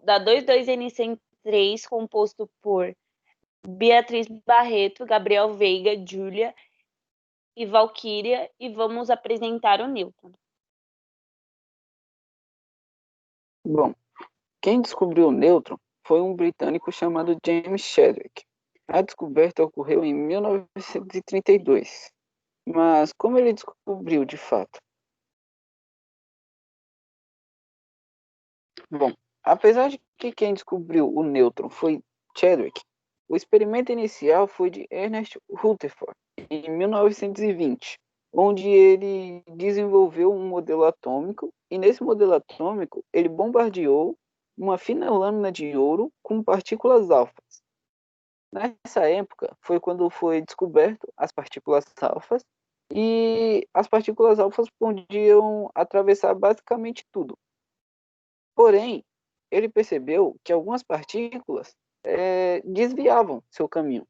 da 22NC3, composto por Beatriz Barreto, Gabriel Veiga, Júlia e Valquíria, e vamos apresentar o nêutron. Bom, quem descobriu o nêutron foi um britânico chamado James Chadwick. A descoberta ocorreu em 1932. Mas como ele descobriu de fato? Bom, apesar de que quem descobriu o nêutron foi Chadwick, o experimento inicial foi de Ernest Rutherford, em 1920, onde ele desenvolveu um modelo atômico, e nesse modelo atômico ele bombardeou uma fina lâmina de ouro com partículas alfas. Nessa época foi quando foi descoberto as partículas alfas, e as partículas alfas podiam atravessar basicamente tudo. Porém, ele percebeu que algumas partículas desviavam seu caminho.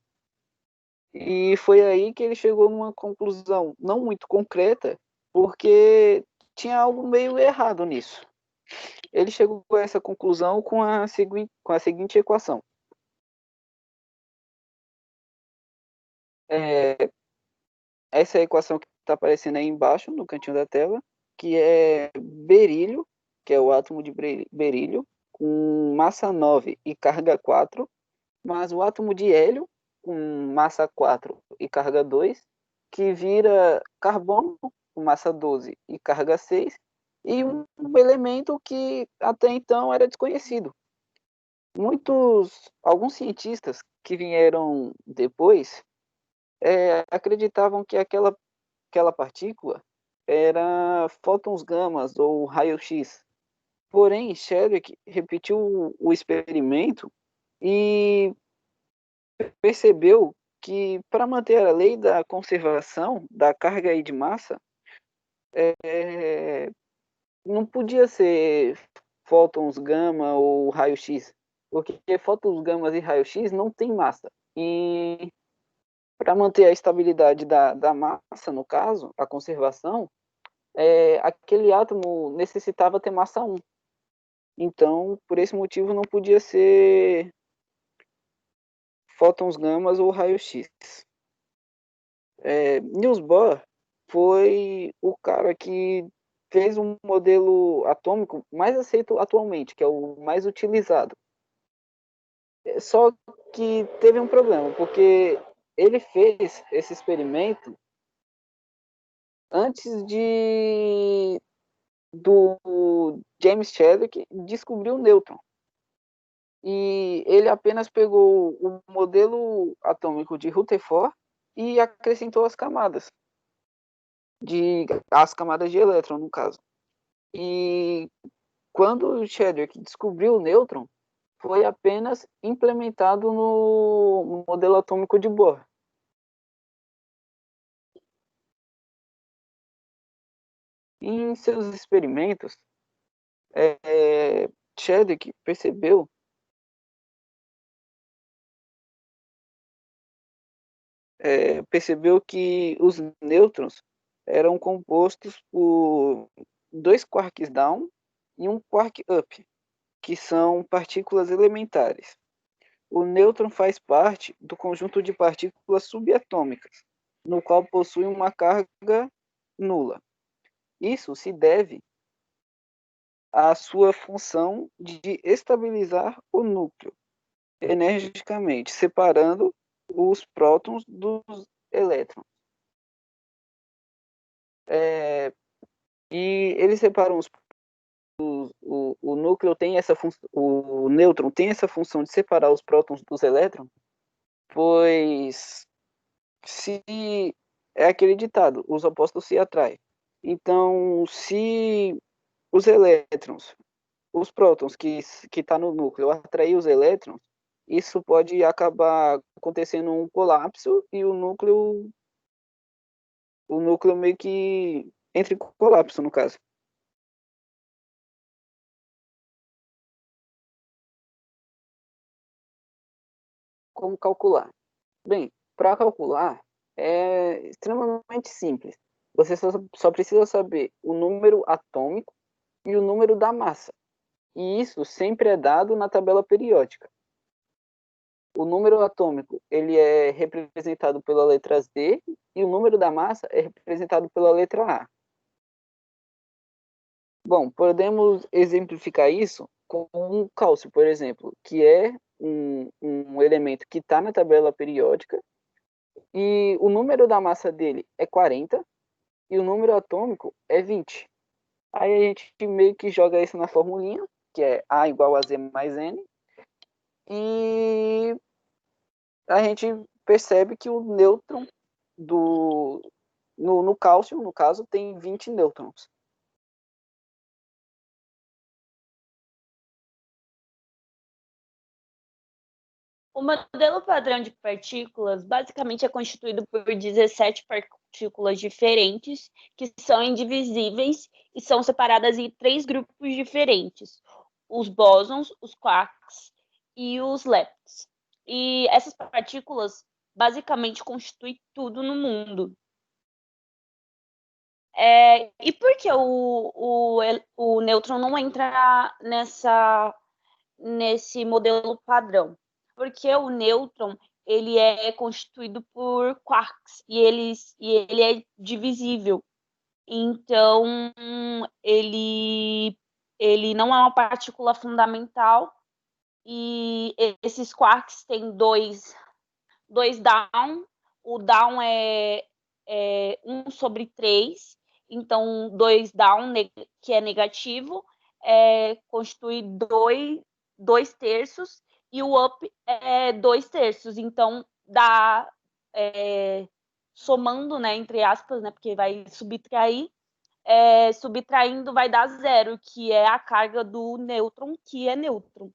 E foi aí que ele chegou numa conclusão não muito concreta, porque tinha algo meio errado nisso. Ele chegou a essa conclusão com a seguinte equação. Essa é a equação que está aparecendo aí embaixo, no cantinho da tela, que é berílio, que é o átomo de berílio, com massa 9 e carga 4, mas o átomo de hélio, com massa 4 e carga 2, que vira carbono, com massa 12 e carga 6, e um elemento que até então era desconhecido. Alguns cientistas que vieram depois acreditavam que aquela partícula era fótons gamas ou raio-x. Porém, Chadwick repetiu o experimento e percebeu que, para manter a lei da conservação da carga e de massa, não podia ser fótons gama ou raio-x, porque fótons gamas e raio-x não têm massa. E para manter a estabilidade da massa, no caso, a conservação, aquele átomo necessitava ter massa 1. Então, por esse motivo, não podia ser fótons gamas ou raio-x. Niels Bohr foi o cara que fez um modelo atômico mais aceito atualmente, que é o mais utilizado. Só que teve um problema, porque ele fez esse experimento antes do James Chadwick descobrir o nêutron. E ele apenas pegou o modelo atômico de Rutherford e acrescentou as camadas de elétron, no caso. E quando o Chadwick descobriu o nêutron, foi apenas implementado no modelo atômico de Bohr. Em seus experimentos, Chadwick percebeu que os nêutrons eram compostos por 2 quarks down e um quark up, que são partículas elementares. O nêutron faz parte do conjunto de partículas subatômicas, no qual possui uma carga nula. Isso se deve à sua função de estabilizar o núcleo energicamente, separando os prótons dos elétrons. E eles separam o núcleo tem essa função, o nêutron tem essa função de separar os prótons dos elétrons, pois se é aquele ditado, os opostos se atraem. Então, se os elétrons, os prótons que está no núcleo atrair os elétrons, isso pode acabar acontecendo um colapso e o núcleo meio que entra em colapso, no caso. Como calcular? Bem, para calcular é extremamente simples. Você só precisa saber o número atômico e o número da massa. E isso sempre é dado na tabela periódica. O número atômico ele é representado pela letra D e o número da massa é representado pela letra A. Bom, podemos exemplificar isso com um cálcio, por exemplo, que é um elemento que está na tabela periódica e o número da massa dele é 40 e o número atômico é 20. Aí a gente meio que joga isso na formulinha, que é A igual a Z mais N, e a gente percebe que o nêutron no cálcio, no caso, tem 20 nêutrons. O modelo padrão de partículas basicamente é constituído por 17 partículas diferentes, que são indivisíveis e são separadas em 3 grupos diferentes: os bósons, os quarks e os leptons. E essas partículas basicamente constituem tudo no mundo. E por que o nêutron não entra nesse modelo padrão? Porque o nêutron ele é constituído por quarks e ele é divisível. Então, ele não é uma partícula fundamental e esses quarks têm dois down. O down é 1/3, então 2 down, que é negativo, constitui 2/3, e o up é 2/3. Então, dá, somando, né, entre aspas, né, porque vai subtrair, subtraindo vai dar 0, que é a carga do nêutron, que é nêutron.